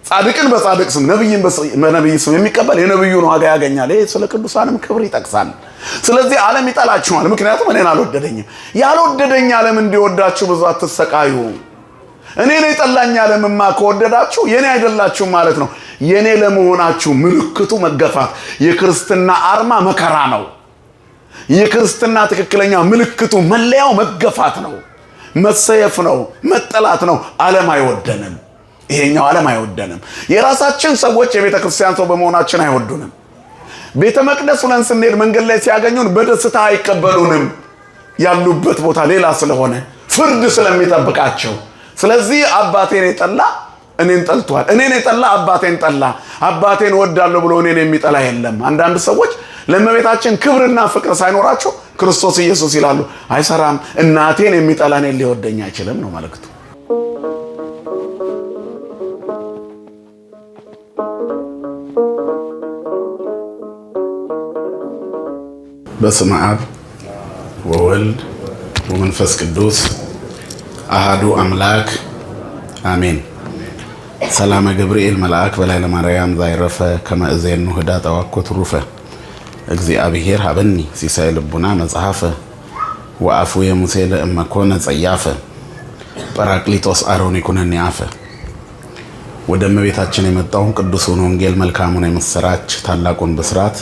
ጻድቅን በጻድቅ ስም ነብይን በነብይ ስም የሚቀበል የነብዩን ዋጋ ያገኛል። ይሄ ስለ ቅዱሳንም ክብር ይጠቅሳል። ስለዚህ ዓለም ይጠላችኋል፣ ምክንያቱም እኔን አልወደደኝም። ያልወደደኝ ዓለም እንዲወዳችሁ ብዙ አትሰቃዩ። እኔን የጠላኝ ዓለምማ ከወደዳችሁ የኔ አይደላችሁም ማለት ነው። የኔ ለመሆናችሁ ምልክቱ መገፋት፣ የክርስትና አርማ መከራ ነው። የክርስትና ትክክለኛ ምልክቱ መለያው መገፋት ነው፣ መሰየፍ ነው፣ መጠላት ነው። ዓለም አይወደንም። ይሄኛው ዓለም አይወደንም። የራሳችን ሰዎች የቤተ ክርስቲያን ሰው በመሆናችን አይወዱንም። ቤተ መቅደስ ሁነን ስንሄድ መንገድ ላይ ሲያገኙን በደስታ አይቀበሉንም። ያሉበት ቦታ ሌላ ስለሆነ ፍርድ ስለሚጠብቃቸው። ስለዚህ አባቴን የጠላ እኔን ጠልቷል፣ እኔን የጠላ አባቴን ጠላ። አባቴን ወዳለሁ ብሎ እኔን የሚጠላ የለም። አንዳንድ ሰዎች ለእመቤታችን ክብርና ፍቅር ሳይኖራቸው ክርስቶስ ኢየሱስ ይላሉ። አይሰራም። እናቴን የሚጠላ እኔን ሊወደኝ አይችልም ነው መልእክቱ። በስመ አብ ወወልድ ወመንፈስ ቅዱስ አሃዱ አምላክ አሜን። ሰላመ ገብርኤል መልአክ በላይ ለማርያም ዛይረፈ ከመእዜኑ ህዳ ተዋኮት ሩፈ እግዚአብሔር ሀበኒ ሲሳይ ልቡና መጽሐፈ ወአፉ የሙሴ ለእመኮነ ጸያፈ ጰራቅሊጦስ አሮን ይኩነኒ አፈ። ወደ እመቤታችን የመጣውን ቅዱሱን ወንጌል መልካሙን የምስራች ታላቁን ብስራት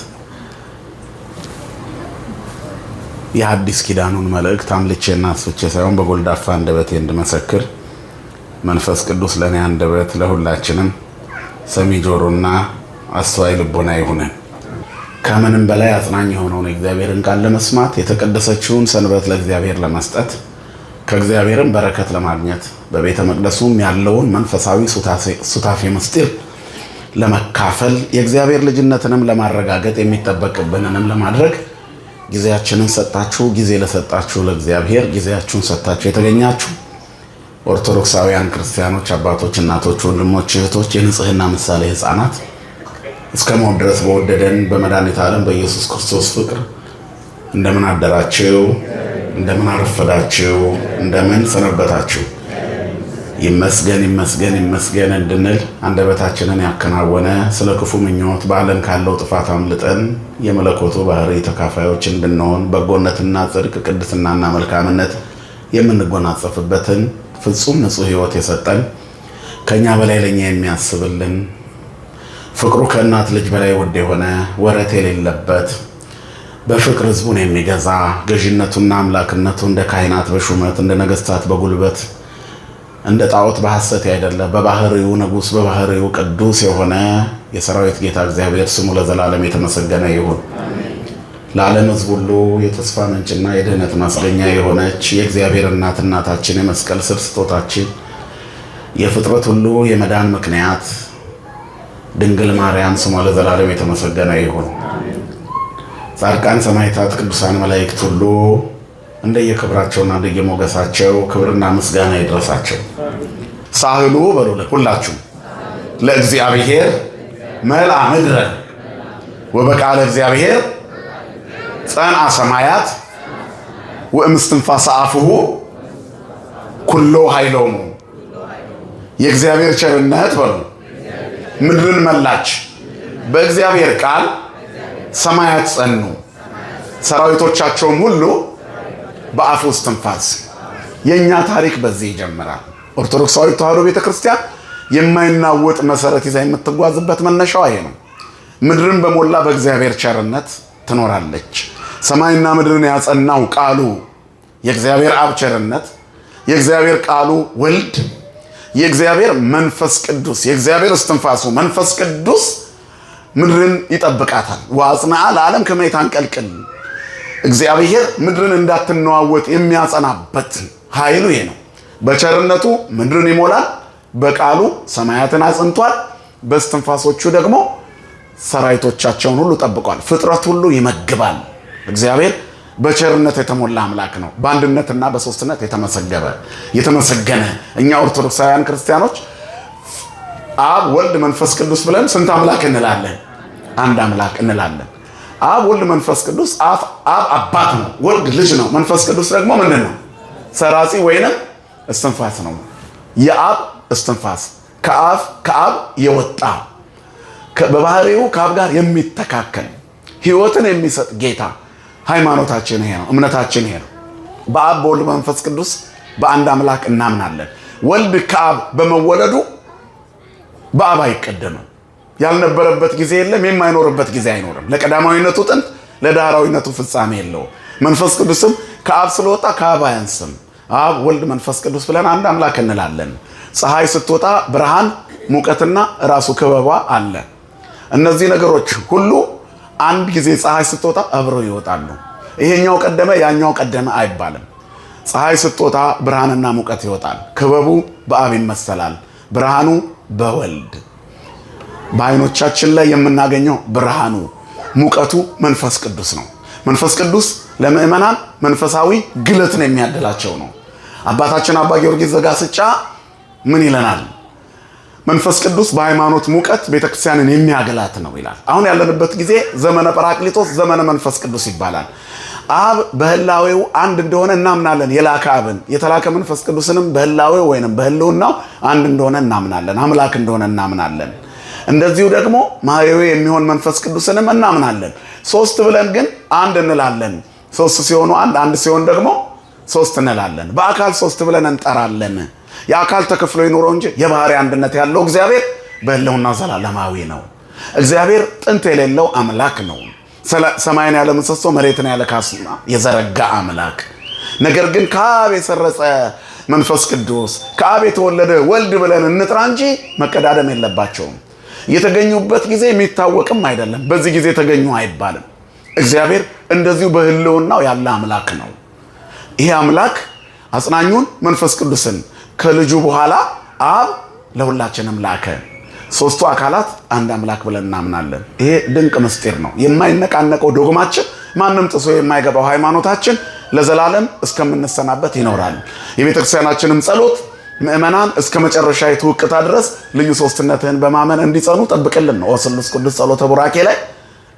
የሐዲስ ኪዳኑን መልእክት አምልቼና አስፍቼ ሳይሆን በጎልዳፋ አንደበቴ እንድመሰክር መንፈስ ቅዱስ ለኔ አንደበት ለሁላችንም ሰሚ ጆሮና አስተዋይ ልቦና ይሁነን። ከምንም በላይ አጽናኝ የሆነውን እግዚአብሔርን ቃል ለመስማት የተቀደሰችውን ሰንበት ለእግዚአብሔር ለመስጠት ከእግዚአብሔርም በረከት ለማግኘት በቤተ መቅደሱም ያለውን መንፈሳዊ ሱታፌ ምስጢር ለመካፈል የእግዚአብሔር ልጅነትንም ለማረጋገጥ የሚጠበቅብንንም ለማድረግ ጊዜያችንን ሰጣችሁ ጊዜ ለሰጣችሁ ለእግዚአብሔር ጊዜያችሁን ሰጣችሁ የተገኛችሁ ኦርቶዶክሳውያን ክርስቲያኖች አባቶች፣ እናቶች፣ ወንድሞች፣ እህቶች የንጽህና ምሳሌ ሕፃናት እስከ ሞት ድረስ በወደደን በመድኃኒተ ዓለም በኢየሱስ ክርስቶስ ፍቅር እንደምን አደራችሁ? እንደምን አረፈዳችሁ? እንደምን ሰነበታችሁ? ይመስገን ይመስገን ይመስገን እንድንል አንደበታችንን ያከናወነ ስለ ክፉ ምኞት በዓለም ካለው ጥፋት አምልጠን የመለኮቱ ባህሪ ተካፋዮች እንድንሆን በጎነትና ጽድቅ ቅድስናና መልካምነት የምንጎናጸፍበትን ፍጹም ንጹሕ ሕይወት የሰጠን ከኛ በላይ ለኛ የሚያስብልን ፍቅሩ ከእናት ልጅ በላይ ውድ የሆነ ወረት የሌለበት በፍቅር ሕዝቡን የሚገዛ ገዥነቱና አምላክነቱ እንደ ካህናት በሹመት እንደ ነገስታት በጉልበት እንደ ጣዖት በሐሰት አይደለ በባህሪው ንጉስ በባህሪው ቅዱስ የሆነ የሰራዊት ጌታ እግዚአብሔር ስሙ ለዘላለም የተመሰገነ ይሁን። ለዓለም ሕዝብ ሁሉ የተስፋ ምንጭና የድህነት ማስገኛ የሆነች የእግዚአብሔር እናታችን የመስቀል ስር ስጦታችን የፍጥረት ሁሉ የመዳን ምክንያት ድንግል ማርያም ስሟ ለዘላለም የተመሰገነ ይሁን። ጻድቃን ሰማዕታት ቅዱሳን መላእክት ሁሉ እንደየክብራቸውና እንደየሞገሳቸው ክብርና ምስጋና ይድረሳቸው። ሳህሉ በሉ ሁላችሁ ለእግዚአብሔር መልአ ምድረ ወበቃለ እግዚአብሔር ጸንዐ ሰማያት ወእምስትንፋሰ አፉሁ ኩሎ ኃይሎሙ። የእግዚአብሔር ቸርነት በሉ ምድርን መላች፣ በእግዚአብሔር ቃል ሰማያት ጸኑ፣ ሰራዊቶቻቸውም ሁሉ በአፉ እስትንፋስ። የኛ ታሪክ በዚህ ይጀምራል። ኦርቶዶክሳዊ ተዋሕዶ ቤተክርስቲያን የማይናወጥ መሰረት ይዛ የምትጓዝበት መነሻው ይሄ ነው። ምድርን በሞላ በእግዚአብሔር ቸርነት ትኖራለች። ሰማይና ምድርን ያጸናው ቃሉ የእግዚአብሔር አብ ቸርነት፣ የእግዚአብሔር ቃሉ ወልድ፣ የእግዚአብሔር መንፈስ ቅዱስ የእግዚአብሔር እስትንፋሱ መንፈስ ቅዱስ ምድርን ይጠብቃታል። ወአጽንዓ ለዓለም ከመ ይታንቀልቅል። እግዚአብሔር ምድርን እንዳትነዋወጥ የሚያጸናበት ኃይሉ ይሄ ነው። በቸርነቱ ምድርን ይሞላል፣ በቃሉ ሰማያትን አጽንቷል፣ በእስትንፋሶቹ ደግሞ ሰራዊቶቻቸውን ሁሉ ጠብቋል። ፍጥረት ሁሉ ይመግባል። እግዚአብሔር በቸርነት የተሞላ አምላክ ነው። በአንድነትና በሶስትነት የተመሰገነ። እኛ ኦርቶዶክሳውያን ክርስቲያኖች አብ ወልድ መንፈስ ቅዱስ ብለን ስንት አምላክ እንላለን? አንድ አምላክ እንላለን። አብ ወልድ መንፈስ ቅዱስ አብ አባት ነው፣ ወልድ ልጅ ነው፣ መንፈስ ቅዱስ ደግሞ ምንድን ነው? ሰራጺ ወይንም እስትንፋስ ነው። የአብ እስትንፋስ ከአብ የወጣ በባህሪው ከአብ ጋር የሚተካከል ሕይወትን የሚሰጥ ጌታ ሃይማኖታችን ይሄ ነው። እምነታችን ይሄ ነው። በአብ በወልድ በመንፈስ ቅዱስ በአንድ አምላክ እናምናለን። ወልድ ከአብ በመወለዱ በአብ አይቀደምም። ያልነበረበት ጊዜ የለም፣ የማይኖርበት ጊዜ አይኖርም። ለቀዳማዊነቱ ጥንት ለዳህራዊነቱ ፍጻሜ የለውም። መንፈስ ቅዱስም ከአብ ስለወጣ ከአብ አያንስም። አብ ወልድ መንፈስ ቅዱስ ብለን አንድ አምላክ እንላለን። ፀሐይ ስትወጣ ብርሃን ሙቀትና ራሱ ክበቧ አለ። እነዚህ ነገሮች ሁሉ አንድ ጊዜ ፀሐይ ስትወጣ አብረው ይወጣሉ። ይሄኛው ቀደመ ያኛው ቀደመ አይባልም። ፀሐይ ስትወጣ ብርሃንና ሙቀት ይወጣል። ክበቡ በአብ ይመሰላል፣ ብርሃኑ በወልድ። በዓይኖቻችን ላይ የምናገኘው ብርሃኑ ሙቀቱ መንፈስ ቅዱስ ነው። መንፈስ ቅዱስ ለምእመናን መንፈሳዊ ግለትን የሚያድላቸው ነው። አባታችን አባ ጊዮርጊስ ዘጋስጫ ምን ይለናል? መንፈስ ቅዱስ በሃይማኖት ሙቀት ቤተክርስቲያንን የሚያገላት ነው ይላል። አሁን ያለንበት ጊዜ ዘመነ ጰራቅሊጦስ፣ ዘመነ መንፈስ ቅዱስ ይባላል። አብ በህላዌው አንድ እንደሆነ እናምናለን። የላከ አብን የተላከ መንፈስ ቅዱስንም በህላዌው ወይንም በህልውናው አንድ እንደሆነ እናምናለን። አምላክ እንደሆነ እናምናለን። እንደዚሁ ደግሞ ማህየዊ የሚሆን መንፈስ ቅዱስንም እናምናለን። ሶስት ብለን ግን አንድ እንላለን። ሶስት ሲሆኑ አንድ ሲሆን ደግሞ ሶስት እንላለን። በአካል ሶስት ብለን እንጠራለን። የአካል ተከፍሎ ይኖረው እንጂ የባህሪ አንድነት ያለው እግዚአብሔር በህልውና ዘላለማዊ ነው። እግዚአብሔር ጥንት የሌለው አምላክ ነው። ሰማይን ያለ ምሰሶ መሬትን ያለ ካስማ የዘረጋ አምላክ። ነገር ግን ከአብ የሰረጸ መንፈስ ቅዱስ ከአብ የተወለደ ወልድ ብለን እንጥራ እንጂ መቀዳደም የለባቸውም። የተገኙበት ጊዜ የሚታወቅም አይደለም። በዚህ ጊዜ ተገኙ አይባልም። እግዚአብሔር እንደዚሁ በህልውናው ያለ አምላክ ነው። ይሄ አምላክ አጽናኙን መንፈስ ቅዱስን ከልጁ በኋላ አብ ለሁላችንም ላከ። ሶስቱ አካላት አንድ አምላክ ብለን እናምናለን። ይሄ ድንቅ ምስጢር ነው። የማይነቃነቀው ዶግማችን፣ ማንም ጥሶ የማይገባው ሃይማኖታችን ለዘላለም እስከምንሰናበት ይኖራል። የቤተክርስቲያናችንም ጸሎት ምእመናን እስከ መጨረሻይቱ ዕቅታ ድረስ ልዩ ሶስትነትህን በማመን እንዲጸኑ ጠብቅልን ነው። ወስሉስ ቅዱስ ጸሎተ ቡራኬ ላይ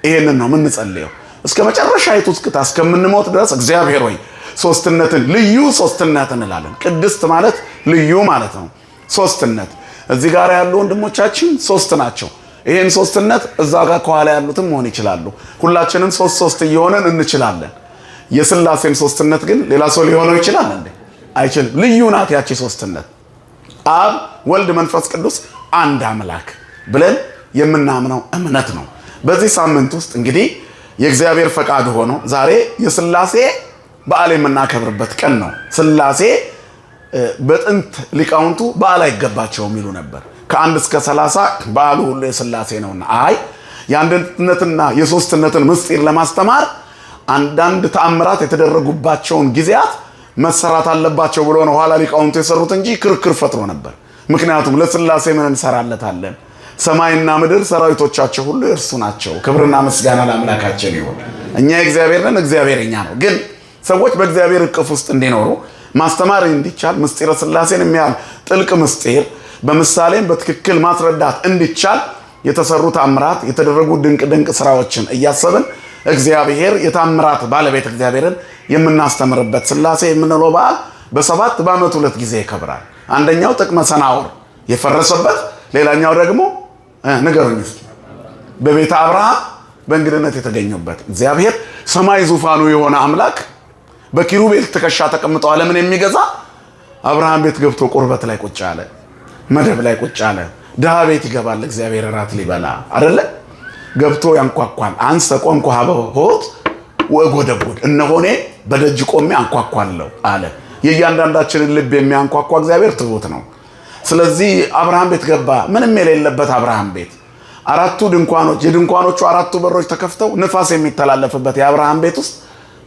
ይሄንን ነው የምንጸልየው። እስከ መጨረሻይቱ ዕቅታ እስከምንሞት ድረስ እግዚአብሔር ሆይ ሶስትነትን ልዩ ሶስትነትን እንላለን። ቅድስት ማለት ልዩ ማለት ነው። ሶስትነት እዚህ ጋር ያሉ ወንድሞቻችን ሶስት ናቸው። ይሄን ሶስትነት እዛ ጋር ከኋላ ያሉትም መሆን ይችላሉ። ሁላችንም ሶስት እየሆነን እንችላለን። የሥላሴን ሶስትነት ግን ሌላ ሰው ሊሆነው ይችላል እንዴ? አይችልም። ልዩ ናት ያቺ ሶስትነት። አብ ወልድ መንፈስ ቅዱስ አንድ አምላክ ብለን የምናምነው እምነት ነው። በዚህ ሳምንት ውስጥ እንግዲህ የእግዚአብሔር ፈቃድ ሆኖ ዛሬ የሥላሴ በዓል የምናከብርበት ቀን ነው። ሥላሴ በጥንት ሊቃውንቱ በዓል አይገባቸውም ይሉ ነበር። ከ1 እስከ 30 በዓሉ ሁሉ የሥላሴ ነውና፣ አይ የአንድነትና የሶስትነትን ምስጢር ለማስተማር አንዳንድ ተአምራት የተደረጉባቸውን ጊዜያት መሰራት አለባቸው ብሎ ነው ኋላ ሊቃውንቱ የሰሩት እንጂ ክርክር ፈጥሮ ነበር። ምክንያቱም ለሥላሴ ምን እንሰራለታለን? ሰማይና ምድር ሰራዊቶቻቸው ሁሉ የእርሱ ናቸው። ክብርና ምስጋና ለአምላካችን ይሁን። እኛ የእግዚአብሔር ነን፣ እግዚአብሔር እኛ ነው። ግን ሰዎች በእግዚአብሔር እቅፍ ውስጥ እንዲኖሩ ማስተማር እንዲቻል ምስጢረ ሥላሴን የሚያህል ጥልቅ ምስጢር በምሳሌም በትክክል ማስረዳት እንዲቻል የተሰሩ ተአምራት የተደረጉ ድንቅ ስራዎችን እያሰብን እግዚአብሔር የታምራት ባለቤት እግዚአብሔርን የምናስተምርበት ሥላሴ የምንለው በዓል በ7 በዓመት 2 ጊዜ ይከብራል። አንደኛው ጥቅመ ሰናዖር የፈረሰበት፣ ሌላኛው ደግሞ ንገሩኝ እስኪ በቤተ አብርሃም በእንግድነት የተገኙበት እግዚአብሔር ሰማይ ዙፋኑ የሆነ አምላክ በኪሩቤል ትከሻ ተቀምጦ ዓለምን የሚገዛ አብርሃም ቤት ገብቶ ቁርበት ላይ ቁጭ አለ፣ መደብ ላይ ቁጭ አለ። ድሃ ቤት ይገባል እግዚአብሔር እራት ሊበላ አይደለ? ገብቶ ያንኳኳል። አንሰ ቆምኩ ሀበ ሆት ወጎደጎድ፣ እነሆ እኔ በደጅ ቆሜ አንኳኳለሁ አለ። የእያንዳንዳችንን ልብ የሚያንኳኳ እግዚአብሔር ትሁት ነው። ስለዚህ አብርሃም ቤት ገባ። ምንም የሌለበት አብርሃም ቤት 4 ድንኳኖች፣ የድንኳኖቹ 4 በሮች ተከፍተው ንፋስ የሚተላለፍበት የአብርሃም ቤት ውስጥ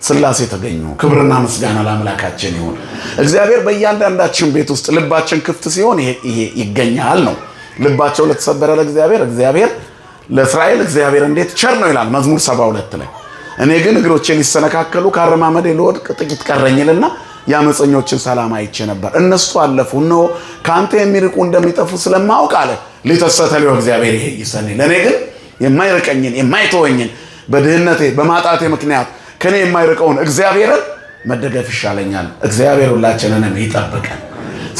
ሥላሴ ተገኙ። ክብርና ምስጋና ለአምላካችን ይሁን። እግዚአብሔር በእያንዳንዳችን ቤት ውስጥ ልባችን ክፍት ሲሆን ይሄ ይገኛል ነው። ልባቸው ለተሰበረ ለእግዚአብሔር እግዚአብሔር ለእስራኤል እግዚአብሔር እንዴት ቸር ነው ይላል መዝሙር 72 ላይ። እኔ ግን እግሮቼ ሊሰነካከሉ ከአረማመዴ ልወድቅ ጥቂት ቀረኝልና የአመፀኞችን ሰላም አይቼ ነበር፣ እነሱ አለፉ፣ እነሆ ከአንተ የሚርቁ እንደሚጠፉ ስለማውቅ አለ ሊተሰተልዮ እግዚአብሔር ይሄ ይሰኔ። ለእኔ ግን የማይርቀኝን የማይተወኝን በድህነቴ በማጣቴ ምክንያት ከኔ የማይርቀውን እግዚአብሔርን መደገፍ ይሻለኛል። እግዚአብሔር ሁላችንንም ይጠብቀን።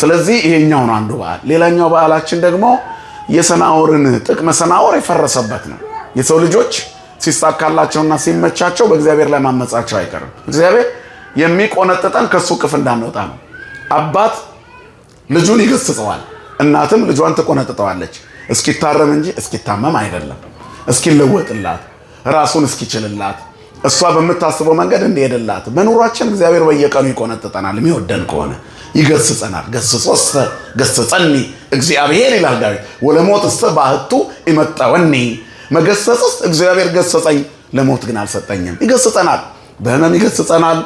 ስለዚህ ይሄኛው ነው አንዱ በዓል። ሌላኛው በዓላችን ደግሞ የሰናዖርን ጥቅመ ሰናዖር የፈረሰበት ነው። የሰው ልጆች ሲሳካላቸውና ሲመቻቸው በእግዚአብሔር ላይ ማመጻቸው አይቀርም። እግዚአብሔር የሚቆነጥጠን ከሱ ቅፍ እንዳንወጣ ነው። አባት ልጁን ይገስጸዋል፣ እናትም ልጇን ትቆነጥጠዋለች። እስኪታረም እንጂ እስኪታመም አይደለም። እስኪለወጥላት፣ ራሱን እስኪችልላት፣ እሷ በምታስበው መንገድ እንዲሄድላት በኑሯችን እግዚአብሔር በየቀኑ ይቆነጥጠናል። የሚወደን ከሆነ ይገስጸናል። ገስጾስተ ገስጸኒ እግዚአብሔር ይላል ዳዊት። ወለሞትስተ ባሕቱ ይመጣወኒ። መገሰጽስ እግዚአብሔር ገሰጸኝ፣ ለሞት ግን አልሰጠኝም። ይገስጸናል፣ በህመም ይገስጸናል።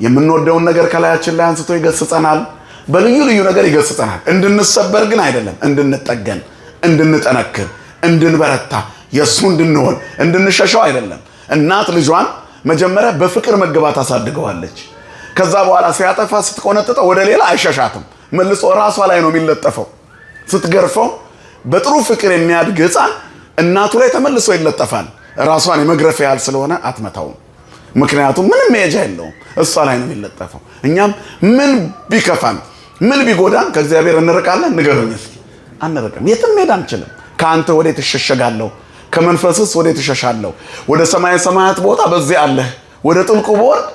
የምንወደውን ነገር ከላያችን ላይ አንስቶ ይገስጸናል። በልዩ ልዩ ነገር ይገስጸናል። እንድንሰበር ግን አይደለም፣ እንድንጠገን፣ እንድንጠነክር፣ እንድንበረታ፣ የእሱ እንድንሆን፣ እንድንሸሸው አይደለም። እናት ልጇን መጀመሪያ በፍቅር መግባት አሳድገዋለች። ከዛ በኋላ ሲያጠፋ ስትቆነጥጠው ወደ ሌላ አይሸሻትም። መልሶ ራሷ ላይ ነው የሚለጠፈው። ስትገርፈው በጥሩ ፍቅር የሚያድግ ሕፃን እናቱ ላይ ተመልሶ ይለጠፋል። ራሷን የመግረፍ ያህል ስለሆነ አትመታውም። ምክንያቱም ምንም መሄጃ የለውም፣ እሷ ላይ ነው የሚለጠፈው። እኛም ምን ቢከፋን ምን ቢጎዳን ከእግዚአብሔር እንርቃለን? ንገሩኝ እስኪ። አንርቅም፣ የትም መሄድ አንችልም። ከአንተ ወዴት እሸሸጋለሁ? ከመንፈስስ ወዴት እሸሻለሁ? ወደ ሰማየ ሰማያት ቦታ በዚህ አለህ፣ ወደ ጥልቁ ቦርድ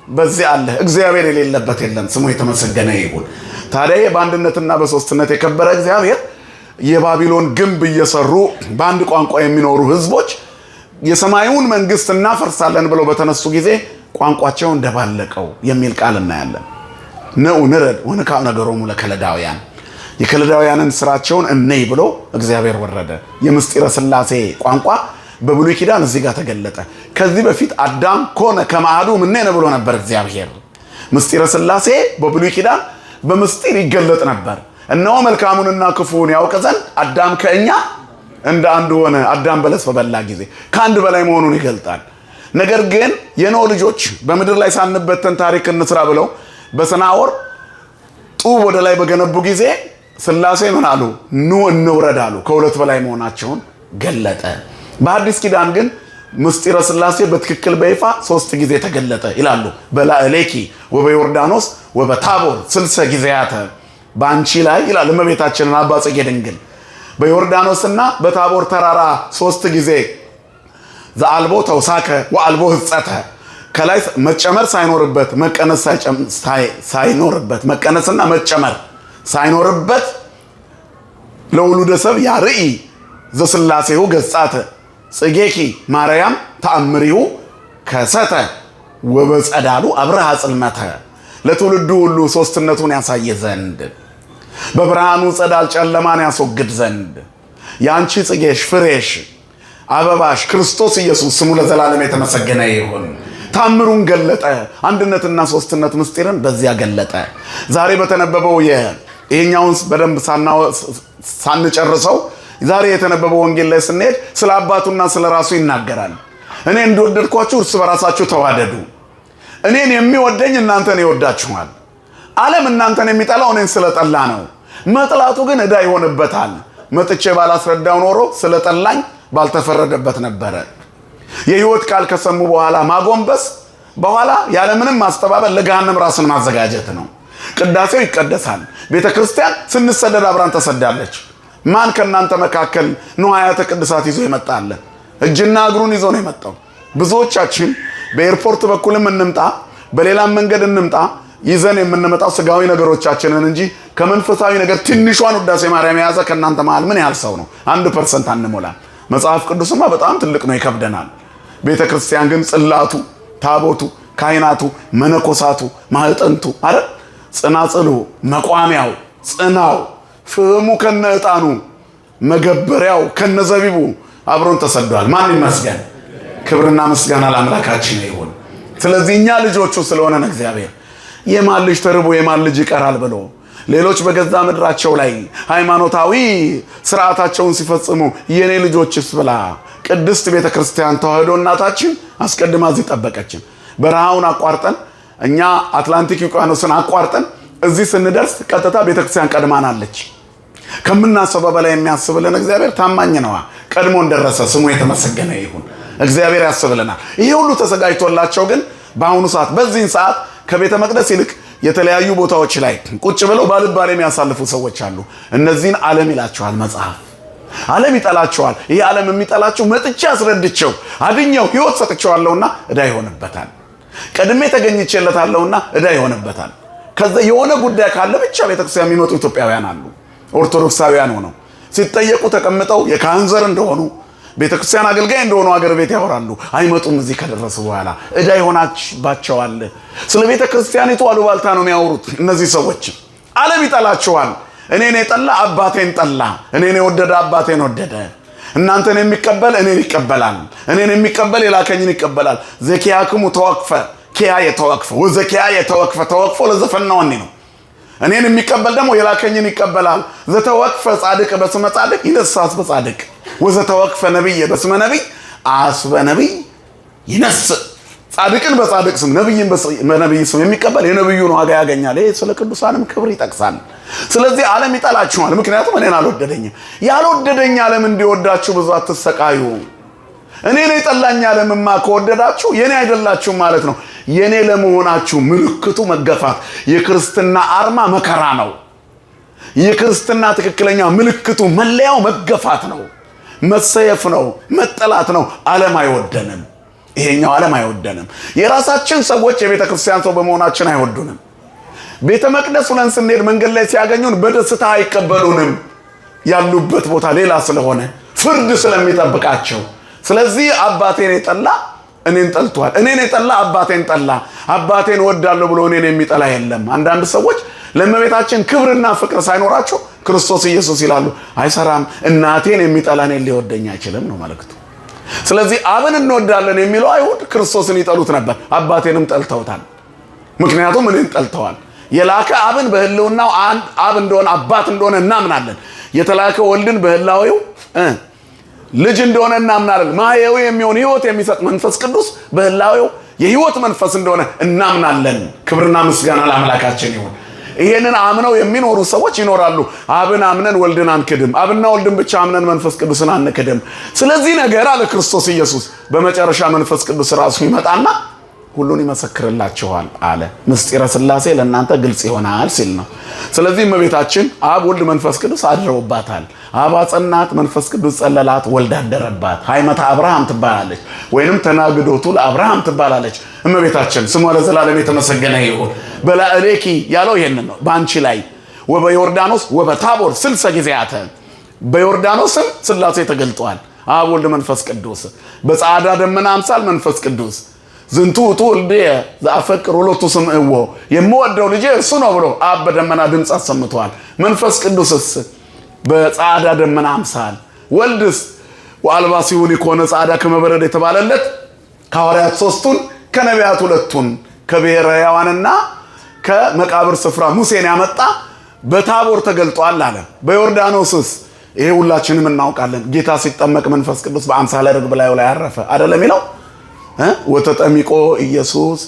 በዚህ አለህ። እግዚአብሔር የሌለበት የለም። ስሙ የተመሰገነ ይሁን። ታዲያ በአንድነትና በሶስትነት የከበረ እግዚአብሔር የባቢሎን ግንብ እየሰሩ በአንድ ቋንቋ የሚኖሩ ህዝቦች የሰማዩን መንግስት እናፈርሳለን ብለው በተነሱ ጊዜ ቋንቋቸውን ደባለቀው የሚል ቃል እናያለን። ነኡ ንረድ ወንካው ነገሮሙ ለከለዳውያን፣ የከለዳውያንን ስራቸውን እንይ ብሎ እግዚአብሔር ወረደ። የምስጢረ ሥላሴ ቋንቋ በብሉይ ኪዳን እዚህ ጋር ተገለጠ። ከዚህ በፊት አዳም ኮነ ከማዕዱ ምኔነ ብሎ ነበር እግዚአብሔር። ምስጢረ ሥላሴ በብሉይ ኪዳን በምስጢር ይገለጥ ነበር። እነሆ መልካሙንና ክፉውን ያውቅ ዘንድ አዳም ከእኛ እንደ አንድ ሆነ። አዳም በለስ በበላ ጊዜ ከአንድ በላይ መሆኑን ይገልጣል። ነገር ግን የኖህ ልጆች በምድር ላይ ሳንበተን ታሪክ እንስራ ብለው በሰናዖር ጡብ ወደ ላይ በገነቡ ጊዜ ሥላሴ ምን አሉ? ኑ እንውረድ አሉ። ከሁለት በላይ መሆናቸውን ገለጠ። በአዲስ ኪዳን ግን ምስጢረ ሥላሴ በትክክል በይፋ 3 ጊዜ ተገለጠ ይላሉ። በላዕሌኪ ወበዮርዳኖስ ወበታቦር 60 ጊዜያተ፣ በአንቺ ላይ ይላል እመቤታችንን አባ ጽጌ ድንግል። በዮርዳኖስና በታቦር ተራራ 3 ጊዜ ዘአልቦ ተውሳከ ወአልቦ ህጸተ፣ ከላይ መጨመር ሳይኖርበት መቀነስ ሳይኖርበት መቀነስና መጨመር ሳይኖርበት ለውሉደ ሰብ ያርኢ ዘሥላሴሁ ገጻተ ጽጌኪ ማርያም ተአምሪሁ ከሰተ ወበጸዳሉ አብርሃ ጽልመተ፣ ለትውልዱ ሁሉ ሶስትነቱን ያሳየ ዘንድ በብርሃኑ ጸዳል ጨለማን ያስወግድ ዘንድ የአንቺ ጽጌሽ ፍሬሽ አበባሽ ክርስቶስ ኢየሱስ ስሙ ለዘላለም የተመሰገነ ይሁን። ታምሩን ገለጠ። አንድነትና ሶስትነት ምስጢርን በዚያ ገለጠ። ዛሬ በተነበበው ይሄኛውን በደንብ ሳንጨርሰው ዛሬ የተነበበው ወንጌል ላይ ስንሄድ ስለ አባቱና ስለ ራሱ ይናገራል። እኔ እንደወደድኳችሁ እርስ በራሳችሁ ተዋደዱ። እኔን የሚወደኝ እናንተን ይወዳችኋል። ዓለም እናንተን የሚጠላው እኔን ስለጠላ ነው። መጥላቱ ግን ዕዳ ይሆንበታል። መጥቼ ባላስረዳው ኖሮ ስለጠላኝ ባልተፈረደበት ነበረ። የሕይወት ቃል ከሰሙ በኋላ ማጎንበስ፣ በኋላ ያለምንም ማስተባበል ለገሃነም ራስን ማዘጋጀት ነው። ቅዳሴው ይቀደሳል። ቤተ ክርስቲያን ስንሰደድ አብራን ተሰዳለች። ማን ከእናንተ መካከል ንዋያተ ቅድሳት ይዞ ይመጣል? እጅና እግሩን ይዞ ነው የመጣው። ብዙዎቻችን በኤርፖርት በኩልም እንምጣ በሌላም መንገድ እንምጣ ይዘን የምንመጣው ስጋዊ ነገሮቻችንን እንጂ ከመንፈሳዊ ነገር ትንሿን ውዳሴ ማርያም የያዘ ከእናንተ መሃል ምን ያህል ሰው ነው? 1% አንሞላ። መጽሐፍ ቅዱስማ በጣም ትልቅ ነው፣ ይከብደናል። ቤተ ክርስቲያን ግን ጽላቱ፣ ታቦቱ፣ ካህናቱ፣ መነኮሳቱ፣ ማዕጠንቱ አረ ጽናጽሉ፣ መቋሚያው፣ ጽናው፣ ፍህሙ ከነ ዕጣኑ፣ መገበሪያው ከነ ዘቢቡ አብሮን ተሰዷል። ማን ይመስገን? ክብርና ምስጋና ለአምላካችን ይሁን። ስለዚህ እኛ ልጆቹ ስለሆነ እግዚአብሔር የማን ልጅ ተርቦ የማን ልጅ ይቀራል ብሎ ሌሎች በገዛ ምድራቸው ላይ ሃይማኖታዊ ስርዓታቸውን ሲፈጽሙ የኔ ልጆችስ ብላ ቅድስት ቤተ ክርስቲያን ተዋህዶ እናታችን አስቀድማ እዚህ ጠበቀችን። በረሃውን አቋርጠን እኛ አትላንቲክ ውቅያኖስን አቋርጠን እዚህ ስንደርስ ቀጥታ ቤተ ክርስቲያን ቀድማናለች። ከምናስበው በላይ የሚያስብልን እግዚአብሔር ታማኝ ነዋ። ቀድሞን ደረሰ። ስሙ የተመሰገነ ይሁን። እግዚአብሔር ያስብልናል። ይሄ ሁሉ ተዘጋጅቶላቸው ግን በአሁኑ ሰዓት በዚህን ሰዓት ከቤተ መቅደስ ይልቅ የተለያዩ ቦታዎች ላይ ቁጭ ብለው ባልባል የሚያሳልፉ ሰዎች አሉ። እነዚህን ዓለም ይላቸዋል መጽሐፍ። ዓለም ይጠላቸዋል። ይሄ ዓለም የሚጠላቸው መጥቼ አስረድቼው አድኛው ሕይወት ሰጥቼዋለሁና ዕዳ ይሆንበታል። ቀድሜ ተገኝቼለታለሁና ዕዳ ይሆንበታል። ከዛ የሆነ ጉዳይ ካለ ብቻ ቤተክርስቲያን የሚመጡ ኢትዮጵያውያን አሉ። ኦርቶዶክሳውያን ሆነው ሲጠየቁ ተቀምጠው የካህን ዘር እንደሆኑ ቤተክርስቲያን አገልጋይ እንደሆኑ አገር ቤት ያወራሉ። አይመጡም። እዚህ ከደረሱ በኋላ ዕዳ ይሆናባቸዋል። ስለ ቤተክርስቲያኒቱ አሉባልታ ነው የሚያወሩት እነዚህ ሰዎች። ዓለም ይጠላቸዋል። እኔን የጠላ አባቴን ጠላ፣ እኔን የወደደ አባቴን ወደደ። እናንተን የሚቀበል እኔን ይቀበላል፣ እኔን የሚቀበል የላከኝን ይቀበላል። ዘኪያክሙ ተወክፈ ኪያ የተወክፈ ወዘኪያ የተወክፈ ተወክፎ ለዘፈናውኒ ነው። እኔን የሚቀበል ደግሞ የላከኝን ይቀበላል። ዘተወክፈ ጻድቅ በስመ ጻድቅ ይነሳስ በጻድቅ ወዘተወክፈ ነብይ በስመ ነብይ አስበ ነብይ ይነስ። ጻድቅን በጻድቅ ስም ነብይን በነብይ ስም የሚቀበል የነብዩን ዋጋ ያገኛል። ይሄ ስለ ቅዱሳንም ክብር ይጠቅሳል። ስለዚህ ዓለም ይጠላችኋል፣ ምክንያቱም እኔን አልወደደኝም። ያልወደደኝ ዓለም እንዲወዳችሁ ብዙ አትሰቃዩ። እኔን የጠላኝ ዓለምማ ከወደዳችሁ የኔ አይደላችሁም ማለት ነው። የኔ ለመሆናችሁ ምልክቱ መገፋት። የክርስትና አርማ መከራ ነው። የክርስትና ትክክለኛ ምልክቱ መለያው መገፋት ነው፣ መሰየፍ ነው፣ መጠላት ነው። ዓለም አይወደንም። ይሄኛው ዓለም አይወደንም። የራሳችን ሰዎች የቤተ ክርስቲያን ሰው በመሆናችን አይወዱንም። ቤተ መቅደስ ሁነን ስንሄድ መንገድ ላይ ሲያገኙን በደስታ አይቀበሉንም። ያሉበት ቦታ ሌላ ስለሆነ ፍርድ ስለሚጠብቃቸው። ስለዚህ አባቴን የጠላ እኔን ጠልቷል፣ እኔን የጠላ አባቴን ጠላ። አባቴን ወዳለሁ ብሎ እኔን የሚጠላ የለም። አንዳንድ ሰዎች ለእመቤታችን ክብርና ፍቅር ሳይኖራቸው ክርስቶስ ኢየሱስ ይላሉ። አይሰራም። እናቴን የሚጠላ እኔን ሊወደኝ አይችልም ነው መልእክቱ። ስለዚህ አብን እንወዳለን የሚለው አይሁድ ክርስቶስን ይጠሉት ነበር። አባቴንም ጠልተውታል። ምክንያቱም እኔን ጠልተዋል። የላከ አብን በህልውናው አንድ አብ እንደሆነ አባት እንደሆነ እናምናለን። የተላከ ወልድን በህላዌው ልጅ እንደሆነ እናምናለን። ማህያዊ የሚሆን ህይወት የሚሰጥ መንፈስ ቅዱስ በህላዌው የህይወት መንፈስ እንደሆነ እናምናለን። ክብርና ምስጋና ለአምላካችን ይሁን። ይሄንን አምነው የሚኖሩ ሰዎች ይኖራሉ። አብን አምነን ወልድን አንክድም፣ አብና ወልድን ብቻ አምነን መንፈስ ቅዱስን አንክድም። ስለዚህ ነገር አለ ክርስቶስ ኢየሱስ በመጨረሻ መንፈስ ቅዱስ ራሱ ይመጣና ሁሉን ይመሰክርላችኋል አለ። ምስጢረ ሥላሴ ለእናንተ ግልጽ ይሆናል ሲል ነው። ስለዚህ እመቤታችን አብ ወልድ መንፈስ ቅዱስ አድረውባታል። አብ አጸናት፣ መንፈስ ቅዱስ ጸለላት፣ ወልድ አደረባት። ሃይመተ አብርሃም ትባላለች፣ ወይንም ተናግዶቱ ለአብርሃም ትባላለች። እመቤታችን ስሟ ለዘላለም የተመሰገነ ይሁን። በላዕሌኪ ያለው ይሄንን ነው። በአንቺ ላይ ወበዮርዳኖስ ወበታቦር 60 ጊዜያት በዮርዳኖስም ሥላሴ ተገልጧል። አብ ወልድ መንፈስ ቅዱስ በጻዕዳ ደመና አምሳል መንፈስ ቅዱስ ዝንቱ ውእቱ ወልድየ ዘአፈቅር ወሎቱ ስምዕዎ የምወደው ልጄ እርሱ ነው ብሎ አብ በደመና ድምፅ አሰምቷል። መንፈስ ቅዱስስ በጻዕዳ ደመና አምሳል፣ ወልድስ ወአልባሲሁ ሊኮነ ጻዕዳ ከመበረድ የተባለለት ከሐዋርያት 3ቱን ከነቢያት 2ቱን ከብሔረ ሕያዋንና ከመቃብር ስፍራ ሙሴን ያመጣ በታቦር ተገልጧል አለ። በዮርዳኖስስ ይሄ ሁላችንም እናውቃለን። ጌታ ሲጠመቅ መንፈስ ቅዱስ በአምሳለ ርግብ ላዩ ላይ አረፈ አይደለም ይለው ወተጠሚቆ ኢየሱስ